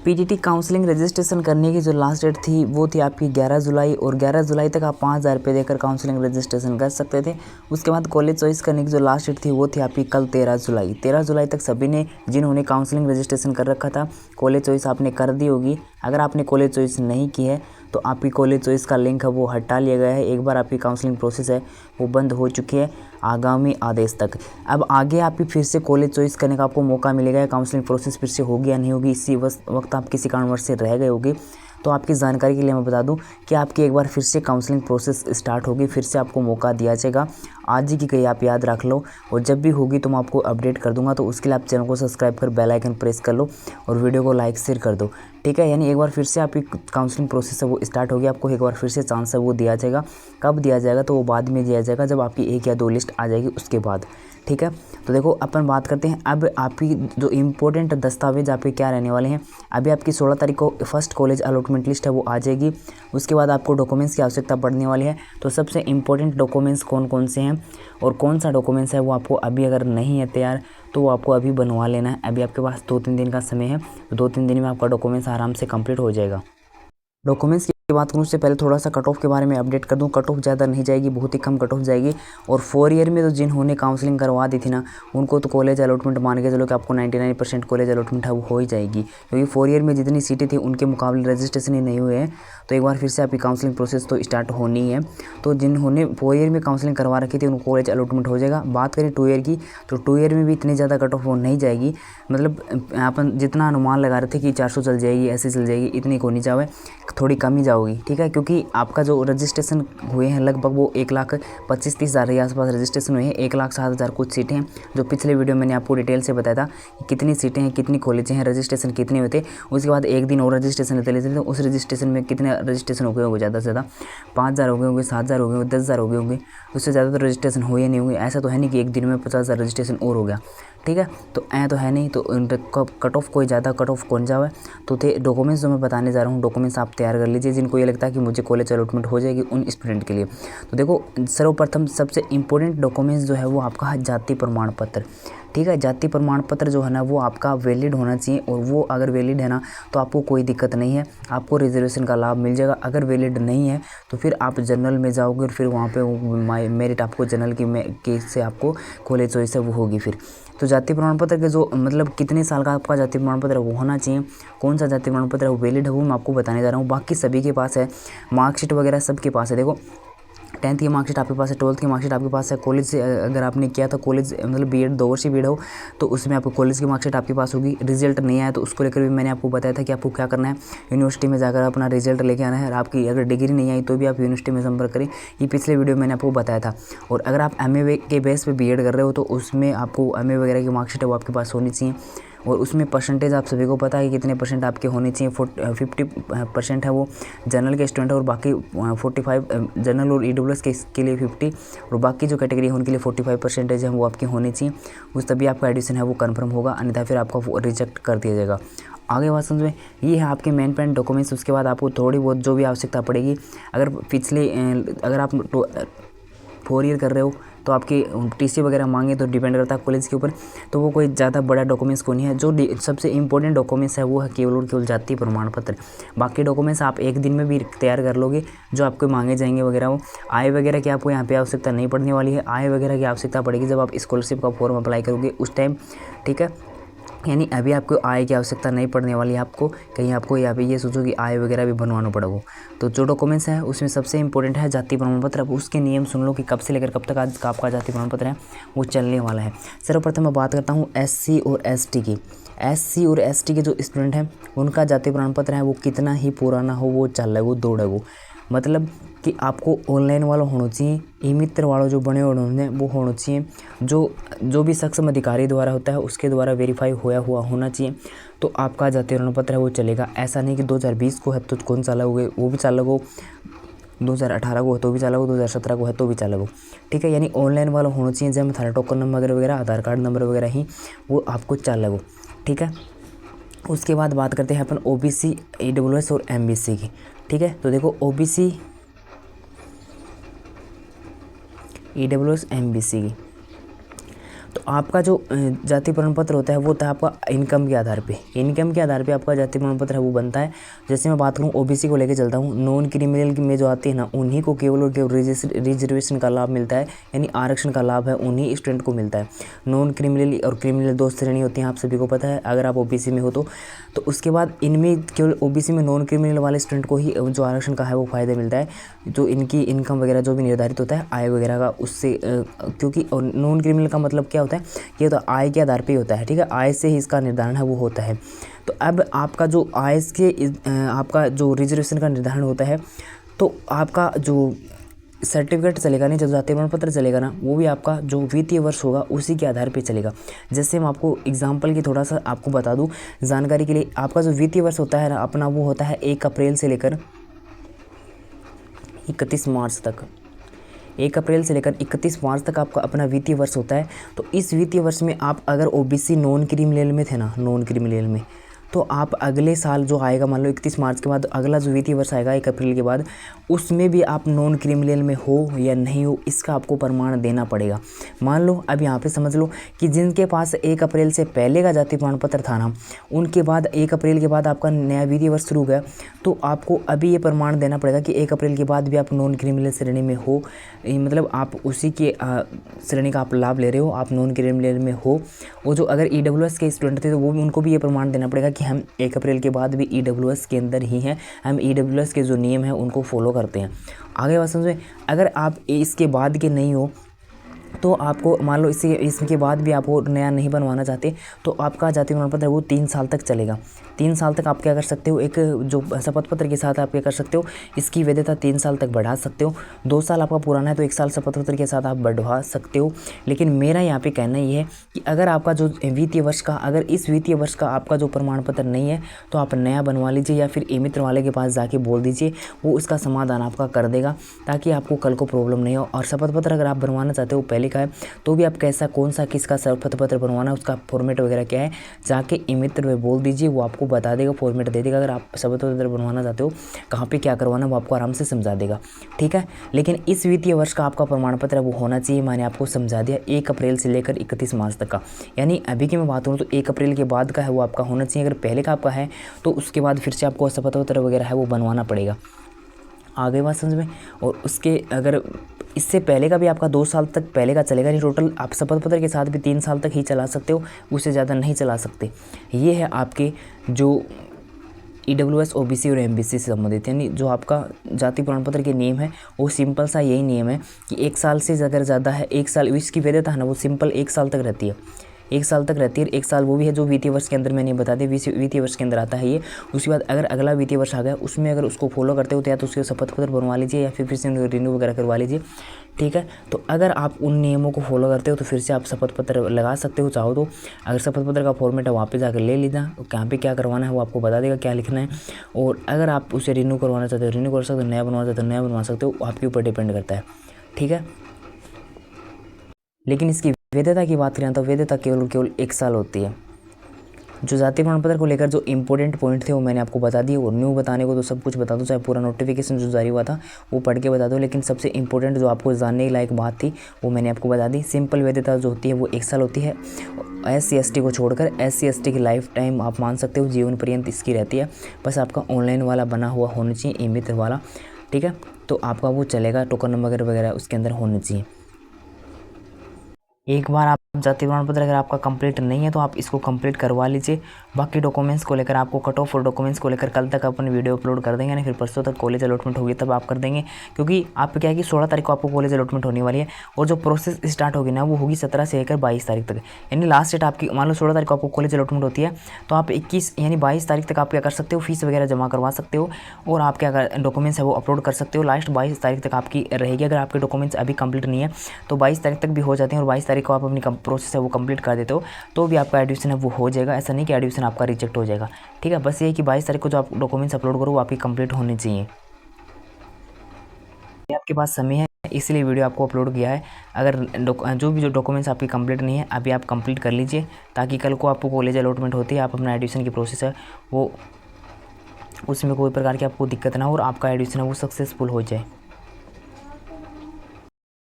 PTT counselling registration करने की जो लास्ट डेट थी वो थी आपकी 11 जुलाई, और 11 जुलाई तक आप 5,000 रुपये देकर काउंसलिंग रजिस्ट्रेशन कर सकते थे। उसके बाद कॉलेज चॉइस करने की जो लास्ट डेट थी वो थी आपकी कल 13 जुलाई। 13 जुलाई तक सभी ने, जिन्होंने काउंसलिंग रजिस्ट्रेशन कर रखा था, कॉलेज चॉइस आपने कर दी होगी। अगर आपने कॉलेज चॉइस नहीं की है तो आपकी कॉलेज चॉइस का लिंक है वो हटा लिया गया है। एक बार आपकी काउंसलिंग प्रोसेस है वो बंद हो चुकी है आगामी आदेश तक। अब आगे आपकी फिर से कॉलेज चॉइस करने का आपको मौका मिलेगा। काउंसलिंग प्रोसेस फिर से होगी या नहीं होगी, इसी वक्त आप किसी कारणवश से रह गए होगे तो आपकी जानकारी के लिए मैं बता दूं कि आपकी एक बार फिर से काउंसलिंग प्रोसेस स्टार्ट होगी, फिर से आपको मौका दिया जाएगा। आज ही की कहीं आप याद रख लो, और जब भी होगी तो मैं आपको अपडेट कर दूंगा। तो उसके लिए आप चैनल को सब्सक्राइब कर बेल आइकन प्रेस कर लो और वीडियो को लाइक शेयर कर दो, ठीक है। यानी एक बार फिर से आपकी काउंसलिंग प्रोसेस है वो स्टार्ट होगी। आपको एक बार फिर से चांस है वो दिया जाएगा। कब दिया जाएगा तो वो बाद में दिया जाएगा, जब आपकी 1 या 2 लिस्ट आ जाएगी उसके बाद, ठीक है। तो देखो अपन बात करते हैं अब आपकी जो इम्पोर्टेंट दस्तावेज आपके क्या रहने वाले हैं। अभी आपकी 16 तारीख को फर्स्ट कॉलेज अलॉटमेंट लिस्ट है वो आ जाएगी। उसके बाद आपको डॉक्यूमेंट्स की आवश्यकता पड़ने वाली है। तो सबसे इम्पोर्टेंट डॉक्यूमेंट्स कौन कौन से हैं और कौन सा डॉक्यूमेंट्स है वो आपको अभी अगर नहीं है तैयार तो वो आपको अभी बनवा लेना है। अभी आपके पास 2-3 दिन का समय है, तो 2-3 दिन में आपका डॉक्यूमेंट्स आराम से कंप्लीट हो जाएगा। डॉक्यूमेंट्स की बात करूँ उससे पहले थोड़ा सा कट ऑफ के बारे में अपडेट कर दूं। कट ऑफ ज़्यादा नहीं जाएगी, बहुत ही कम कट ऑफ जाएगी। और 4 ईयर में तो जिन्होंने काउंसलिंग करवा दी थी ना, उनको तो कॉलेज अलॉटमेंट मान के चलो कि आपको 99% कॉलेज अलॉटमेंट है वो हो ही जाएगी, क्योंकि 4 ईयर में जितनी सीटें थी उनके मुकाबले रजिस्ट्रेशन ही नहीं हुए हैं। तो एक बार फिर से आपकी काउंसलिंग प्रोसेस तो स्टार्ट होनी है। तो जिन्होंने 4 ईयर में काउंसलिंग करवा रखी थी उनको कॉलेज अलॉटमेंट हो जाएगा। बात करें 2 ईयर की, तो 2 ईयर में भी इतनी ज़्यादा कट ऑफ नहीं जाएगी। मतलब अपन जितना अनुमान लगा रहे थे कि 400 चल जाएगी, ऐसे चल जाएगी, इतनी को नहीं जाए, थोड़ी कम ही जाओगी, ठीक है। क्योंकि आपका जो रजिस्ट्रेशन हुए हैं लगभग वो 1,25,30 हज़ार के आसपास रजिस्ट्रेशन हुए हैं। 1,07,000 कुछ सीटें हैं, जो पिछले वीडियो मैंने आपको डिटेल से बताया था कि कितनी सीटें हैं, कितनी कॉलेजें हैं, रजिस्ट्रेशन कितने हुए थे। उसके बाद एक दिन और रजिस्ट्रेशन लेते लेते तो उस रजिस्ट्रेशन में कितने रजिस्ट्रेशन हो गए होंगे, ज़्यादा से ज़्यादा 5,000 हो गए होंगे, 7,000 हो गए होंगे, 10,000 हो गए होंगे। उससे ज़्यादा तो रजिस्ट्रेशन हुए नहीं होंगे। ऐसा तो है नहीं कि एक दिन में 50,000 रजिस्ट्रेशन और हो गया, ठीक है। तो ऐ तो है नहीं, तो कट ऑफ कोई ज़्यादा कट ऑफ कौन जावे। तो थे डॉक्यूमेंट्स जो मैं बताने जा रहा हूँ, डॉक्यूमेंट्स आप तैयार कर लीजिए जिनको ये लगता है कि मुझे कॉलेज अलॉटमेंट हो जाएगी उन स्टूडेंट के लिए। तो देखो सर्वप्रथम सबसे इम्पोर्टेंट डॉक्यूमेंट्स जो है वो आपका है जाति प्रमाण पत्र, ठीक है। जाति प्रमाण पत्र जो है ना वो आपका वैलिड होना चाहिए, और वो अगर वैलिड है ना तो आपको कोई दिक्कत नहीं है, आपको रिजर्वेशन का लाभ मिल जाएगा। अगर वैलिड नहीं है तो फिर आप जनरल में जाओगे और फिर वहाँ पे मेरिट आपको जनरल की केस से आपको कॉलेज चॉइस है वो होगी फिर। तो जाति प्रमाण पत्र के जो मतलब कितने साल का आपका जाति प्रमाण पत्र है वो होना चाहिए, कौन सा जाति प्रमाण पत्र है वो वैलिड है वो मैं आपको बताने जा रहा हूँ। बाकी सभी के पास है, मार्कशीट वगैरह सबके पास है। देखो 10th की मार्कशीट आपके पास है, 12th की मार्कशीट आपके पास है। कॉलेज से अगर आपने किया था कॉलेज मतलब बीएड 2 वर्षीय बीएड हो तो उसमें आपको कॉलेज की मार्कशीट आपके पास होगी। रिजल्ट नहीं आया तो उसको लेकर भी मैंने आपको बताया था कि आपको क्या करना है, यूनिवर्सिटी में जाकर अपना रिजल्ट लेके आना है। और आपकी अगर डिग्री नहीं आई तो भी आप यूनिवर्सिटी में संपर्क करें, ये पिछले वीडियो मैंने आपको बताया था। और अगर आप एमए के बेस पे बीएड कर रहे हो तो उसमें आपको एमए वगैरह की मार्कशीट है वो आपके पास होनी चाहिए। और उसमें परसेंटेज आप सभी को पता है कि कितने परसेंट आपके होने चाहिए। 50% है वो जनरल के स्टूडेंट है, और बाकी 45 जनरल और ईडब्ल्यूएस के लिए 50, और बाकी जो कैटेगरी है उनके लिए 45% है वो आपकी होनी चाहिए। उस तभी आपका एडमिशन है वो कंफर्म होगा, अन्यथा फिर आपका वो रिजेक्ट कर दिया जाएगा। आगे बात समझ में, ये है आपके मेन पॉइंट डॉक्यूमेंट्स। उसके बाद आपको थोड़ी बहुत जो भी आवश्यकता पड़ेगी, अगर आप 4 ईयर कर रहे हो तो आपकी टीसी वगैरह मांगे तो डिपेंड करता है कॉलेज के ऊपर, तो वो कोई ज़्यादा बड़ा डॉक्यूमेंट्स को नहीं है। जो सबसे इंपॉर्टेंट डॉक्यूमेंट्स है वो है केवल और केवल जाति प्रमाण पत्र। बाकी डॉक्यूमेंट्स आप एक दिन में भी तैयार कर लोगे, जो आपको मांगे जाएंगे वगैरह वो। आय वगैरह की आपको यहाँ पे आवश्यकता नहीं पड़ने वाली है। आय वगैरह की आवश्यकता पड़ेगी जब आप स्कॉलरशिप का फॉर्म अप्लाई करोगे उस टाइम, ठीक है। यानी अभी आपको आय की आवश्यकता नहीं पड़ने वाली है आपको, कहीं आपको यहाँ पे ये सोचो कि आय वगैरह भी बनवाना पड़ेगा। तो जो डॉक्यूमेंट्स हैं उसमें सबसे इंपॉर्टेंट है जाति प्रमाण पत्र। अब उसके नियम सुन लो कि कब से लेकर कब तक आज का आपका जाति प्रमाण पत्र है वो चलने वाला है। सर्वप्रथम मैं बात करता हूँ एससी और एसटी की। एससी और एसटी के जो स्टूडेंट हैं उनका जाति प्रमाण पत्र है वो कितना ही पुराना हो वो चल रहा है वो दौड़ है वो, मतलब कि आपको ऑनलाइन वाला होना चाहिए, ई मित्र वाला जो बने हुए वो होना चाहिए, जो भी सक्षम अधिकारी द्वारा होता है उसके द्वारा वेरीफाई हुआ होना चाहिए, तो आपका जाति प्रमाण पत्र है वो चलेगा। ऐसा नहीं कि 2020 को है तो कौन सा लगोगे वो भी चाल लगो, 2018 को है तो भी चाल लगो, 2017 को है तो भी चाल लगो, ठीक है। यानी ऑनलाइन वाला होना चाहिए, जैसे थारा टोकन नंबर वगैरह आधार कार्ड नंबर वगैरह ही वो आपको चाल लगो, ठीक है। उसके बाद बात करते हैं अपन ओबीसी, ईडब्ल्यूएस और एमबीसी की, ठीक है। तो देखो ओबीसी, ईडब्ल्यूएस, एमबीसी की, तो तो आपका जो जाति प्रमाण पत्र होता है वो होता है आपका इनकम के आधार पे। इनकम के आधार पे आपका जाति प्रमाण पत्र है वो बनता है। जैसे मैं बात करूँ ओबीसी को लेकर चलता हूँ, नॉन क्रिमिनल में जो आते हैं ना उन्हीं को केवल और केवल रिजर्वेशन का लाभ मिलता है, यानी आरक्षण का लाभ है उन्हीं स्टूडेंट को मिलता है। नॉन क्रिमिनल और क्रिमिनल दो श्रेणी होती हैं, आप सभी को पता है अगर आप ओबीसी में हो तो उसके बाद इनमें केवल ओबीसी में नॉन क्रिमिनल वाले स्टूडेंट को ही जो आरक्षण का है वो फ़ायदा मिलता है, जो इनकी इनकम वगैरह जो भी निर्धारित होता है आय वगैरह का उससे, क्योंकि नॉन क्रिमिनल का मतलब क्या होता है, ये तो आय के आधार पे ही होता है, ठीक है, आय से ही इसका निर्धारण है वो होता है। तो अब आपका जो आय के आपका जो रिजर्वेशन का निर्धारण होता है, तो आपका जो सर्टिफिकेट चलेगा नहीं, जो जाति प्रमाण पत्र चलेगा ना वो भी आपका जो वित्तीय वर्ष होगा उसी के आधार पे चलेगा। जैसे मैं आपको एग्जांपल की थोड़ा सा आपको बता दूं जानकारी के लिए, आपका जो वित्तीय वर्ष होता है ना अपना वो होता है 1 अप्रैल से लेकर 31 मार्च तक। 1 अप्रैल से लेकर 31 मार्च तक आपका अपना वित्तीय वर्ष होता है। तो इस वित्तीय वर्ष में आप अगर ओबीसी नॉन क्रिमिनल में थे ना, नॉन क्रिमिनल में, तो आप अगले साल जो आएगा मान लो 31 मार्च के बाद अगला जो वित्तीय वर्ष आएगा 1 अप्रैल के बाद, उसमें भी आप नॉन क्रिमिनल में हो या नहीं हो इसका आपको प्रमाण देना पड़ेगा। मान लो अब यहाँ पे समझ लो कि जिनके पास 1 अप्रैल से पहले का जाति प्रमाण पत्र था ना, उनके बाद 1 अप्रैल के बाद आपका नया वित्तीय वर्ष शुरू गया, तो आपको अभी ये प्रमाण देना पड़ेगा कि 1 अप्रैल के बाद भी आप नॉन क्रिमिनल श्रेणी में हो, मतलब आप उसी के श्रेणी का आप लाभ ले रहे हो, आप नॉन क्रिमिनल में हो। वो जो अगर ईडब्ल्यूएस के स्टूडेंट थे तो वो भी उनको भी ये प्रमाण देना पड़ेगा कि हम 1 अप्रैल के बाद भी ईडब्ल्यूएस के अंदर ही हैं, हम ईडब्ल्यूएस के जो नियम हैं उनको फॉलो करते हैं। आगे बात समझे, अगर आप इसके बाद के नहीं हो तो आपको मान लो इसके बाद भी आप वो नया नहीं बनवाना चाहते तो आपका जाति प्रमाण पत्र वो 3 साल तक चलेगा। 3 साल तक आप क्या कर सकते हो, एक जो शपथ पत्र के साथ आप क्या कर सकते हो, इसकी वैधता 3 साल तक बढ़ा सकते हो। 2 साल आपका पुराना है तो 1 साल शपथ पत्र के साथ आप बढ़वा सकते हो। लेकिन मेरा यहाँ पे कहना ये है कि अगर आपका जो वित्तीय वर्ष का, अगर इस वित्तीय वर्ष का आपका जो प्रमाण पत्र नहीं है तो आप नया बनवा लीजिए या फिर ई-मित्र वाले के पास जाके बोल दीजिए, वो उसका समाधान आपका कर देगा ताकि आपको कल को प्रॉब्लम नहीं हो। और शपथ पत्र अगर आप बनवाना चाहते हो पहले का है तो भी आप कैसा कौन सा किसका शपथ पत्र बनवाना है उसका फॉर्मेट वगैरह क्या है जाके ई-मित्र में बोल दीजिए, वो आपको बता देगा, फॉर्मेट दे देगा। अगर आप शपथ पत्र बनवाना चाहते हो कहाँ पे क्या करवाना वो आपको आराम से समझा देगा, ठीक है। लेकिन इस वित्तीय वर्ष का आपका प्रमाण पत्र वो होना चाहिए, मैंने आपको समझा दिया 1 अप्रैल से लेकर 31 मार्च तक का, यानी अभी की मैं बात करूँ तो 1 अप्रैल के बाद का है वो आपका होना चाहिए। अगर पहले का आपका है तो उसके बाद फिर से आपको शपथ पत्र वगैरह है वो बनवाना पड़ेगा। आगे बात समझ में। और उसके अगर इससे पहले का भी आपका 2 साल तक पहले का चलेगा नहीं, टोटल आप शपथ पत्र के साथ भी 3 साल तक ही चला सकते हो, उससे ज़्यादा नहीं चला सकते। ये है आपके जो ईडब्ल्यूएस ओबीसी और एमबीसी से संबंधित, यानी जो आपका जाति प्रमाण पत्र के नियम है वो सिंपल सा यही नियम है कि 1 साल से अगर ज़्यादा है, 1 साल इसकी वैधता है ना वो सिंपल 1 साल तक रहती है, 1 साल तक रहती है। 1 साल वो भी है जो वित्तीय वर्ष के अंदर मैंने बता दिया, वित्तीय वर्ष के अंदर आता है ये। उसके बाद अगर अगला वित्तीय वर्ष आ गया उसमें अगर उसको फॉलो करते हो तो या तो उसके शपथ पत्र बनवा लीजिए या फिर से रिन्यू वगैरह करवा लीजिए, ठीक है। तो अगर आप उन नियमों को फॉलो करते हो तो फिर से आप शपथ पत्र लगा सकते हो चाहो तो। अगर शपथ पत्र का फॉर्मेट है वहाँ पे जाकर ले लेना, कहाँ पे क्या करवाना है वो आपको बता देगा, क्या लिखना है। और अगर आप उसे रिन्यू करवाना चाहते हो रिन्यू कर सकते हो, नया बनवाना चाहते हो नया बनवा सकते हो, आपके ऊपर डिपेंड करता है, ठीक है। लेकिन इसकी वैधता की बात करें तो वैधता केवल 1 साल होती है। जो जाति प्रमाण पत्र को लेकर जो इंपॉर्टेंट पॉइंट थे वो मैंने आपको बता दिए, और न्यू बताने को तो सब कुछ बता दो, चाहे पूरा नोटिफिकेशन जो जारी हुआ था वो पढ़ के बता दो, लेकिन सबसे इंपॉर्टेंट जो आपको जानने लायक बात थी वो मैंने आपको बता दी। सिंपल वैधता जो होती है वो 1 साल होती है। SC/ST को छोड़कर SC/ST की लाइफ टाइम आप मान सकते हो, जीवन पर्यंत इसकी रहती है। बस आपका ऑनलाइन वाला बना हुआ होना चाहिए, ई-मित्र वाला, ठीक है, तो आपका वो चलेगा, टोकन नंबर वगैरह उसके अंदर होने चाहिए। एक बार आप जाति प्रमाण पत्र अगर आपका कंप्लीट नहीं है तो आप इसको कंप्लीट करवा लीजिए। बाकी डॉक्यूमेंट्स को लेकर आपको कट ऑफ और डॉक्यूमेंट्स को लेकर कल तक अपन वीडियो अपलोड कर देंगे, ना फिर परसों तक कॉलेज अलॉटमेंट होगी तब आप कर देंगे, क्योंकि आप क्या है कि 16 तारीख को आपको कॉलेज अलॉटमेंट होने वाली है। और जो प्रोसेस स्टार्ट होगी ना वो होगी 17 से लेकर 22 तारीख तक, यानी लास्ट डेट आपकी मान लो 16 तारीख को आपको कॉलेज अलॉटमेंट होती है तो आप 21 यानी 22 तारीख तक आप क्या कर सकते हो, फीस वगैरह जमा करवा सकते हो और आप क्या डॉक्यूमेंट्स है वो अपलोड कर सकते हो। लास्ट 22 तारीख तक आपकी रहेगी। अगर आपके डॉक्यूमेंट्स अभी कंप्लीट नहीं है तो 22 तारीख तक भी हो जाते हैं, और 22 तारीख को आप अपनी प्रोसेस है वो कंप्लीट कर देते हो तो भी आपका एडमिशन है वो हो जाएगा। ऐसा नहीं कि एडमिशन आपका रिजेक्ट हो जाएगा, ठीक है। बस ये कि 22 तारीख को जो आप डॉक्यूमेंट्स अपलोड करो वो आपकी कंप्लीट होनी चाहिए। आपके पास समय है इसलिए वीडियो आपको अपलोड किया है। अगर जो डॉक्यूमेंट्स आपकी कंप्लीट नहीं है अभी आप कंप्लीट कर लीजिए, ताकि कल को आपको कॉलेज अलॉटमेंट होती है आप अपना एडमिशन की प्रोसेस है वो उसमें कोई प्रकार की आपको दिक्कत ना हो और आपका एडमिशन है वो सक्सेसफुल हो जाए।